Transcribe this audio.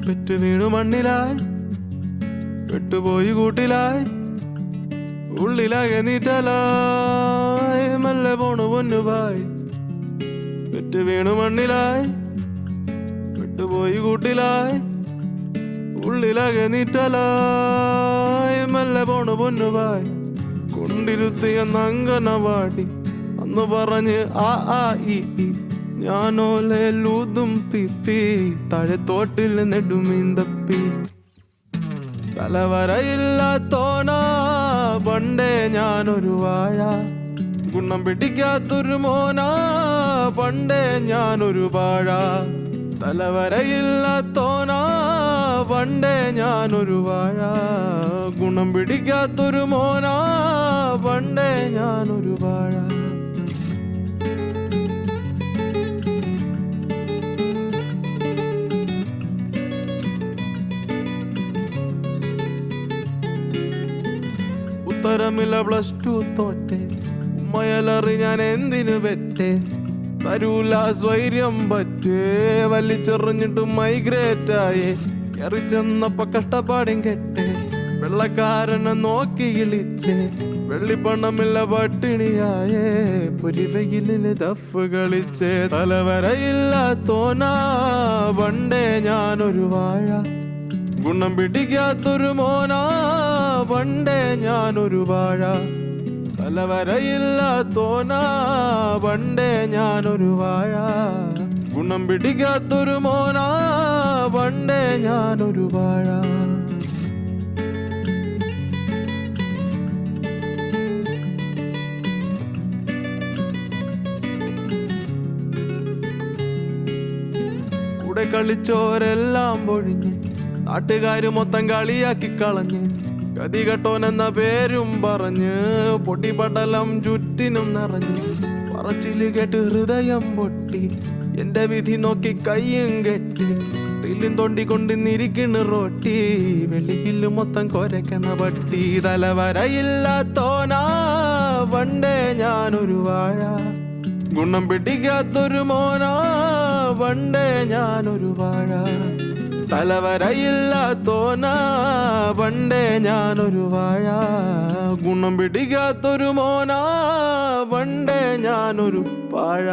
പെറ്റു വീണു മണ്ണിലായി പെട്ടുപോയി കൂട്ടിലായി ഉള്ളിലാകെ നീറ്റലായി മെല്ലെ പോണു പൊന്നുപായി പെറ്റു വീണു മണ്ണിലായി പെട്ടുപോയി കൂട്ടിലായി ഉള്ളിലാകെ നീറ്റലായി മെല്ലെ പോണു പൊന്നുപായി കൊണ്ടിരുത്തിയെന്ന അങ്കനവാടി അന്ന് പറഞ്ഞ് ആ ആ ഈ ഞാനോലെ ലൂതും പിപ്പി താഴത്തോട്ടിൽ നെടുമീന്തപ്പി തലവരയില്ലാത്തോനാ പണ്ടേ ഞാനൊരു വാഴ ഗുണം പിടിക്കാത്തൊരു മോനാ പണ്ടേ ഞാനൊരു വാഴ തലവരയില്ലാത്തോനാ പണ്ടേ ഞാനൊരു വാഴ ഗുണം പിടിക്കാത്തൊരു മോനാ പണ്ടേ ഞാനൊരു വാഴ ഉത്തരമില്ല +2 തോറ്റെ ഉമ്മയലറി ഞാൻ എന്തിനു പെറ്റേ തരൂല സ്വൈര്യം പറ്റേ വലിച്ചെറിഞ്ഞിട്ട് മൈഗ്രേറ്റായേ കയറി ചെന്നപ്പോ കഷ്ടപ്പാടും കെട്ടേ വെള്ളക്കാരനെ നോക്കി ഇളിച്ചേ വെള്ളിപ്പണമില്ല പട്ടിണിയായേ പൊരിവെയിലിന് ദഫ് കളിച്ചേ തലവരയില്ലാത്തോനാ പണ്ടേ ഞാനൊരു വാഴ ഗുണം പിടിക്കാത്തൊരു മോനാ പണ്ടേ ഞാനൊരു വാഴ തലവരയില്ലാത്തോനാ പണ്ടേ ഞാനൊരു വാഴ ഗുണം പിടിക്കാത്തൊരു മോനാ പണ്ടേ ഞാനൊരു വാഴ കൂടെ കളിച്ചോരെല്ലാം പൊഴിഞ്ഞ് നാട്ടുകാര് മൊത്തം കളിയാക്കി കളഞ്ഞ് ഗതി കെട്ടോനെന്ന പേരും പറഞ്ഞ് പൊട്ടിപ്പടലം ചുറ്റിനും നിറഞ്ഞ് പറച്ചില് കേട്ട് ഹൃദയം പൊട്ടി എന്റെ വിധി നോക്കി കയ്യും കെട്ടി റീലും തൊണ്ടിക്കൊണ്ടിരിക്കണ് റോട്ടി വെളിയില് മൊത്തം കൊരക്കണ പട്ടി തലവരയില്ലാത്തോനാ പണ്ടേ ഞാനൊരു വാഴ ഗുണം പിടിക്കാത്തൊരു മോനാ പണ്ടേ ഞാനൊരു വാഴ തലവരയില്ലാത്തോനാ പണ്ടേ ഞാനൊരു വാഴ ഗുണം പിടിക്കാത്തൊരു മോനാ പണ്ടേ ഞാനൊരു വാഴ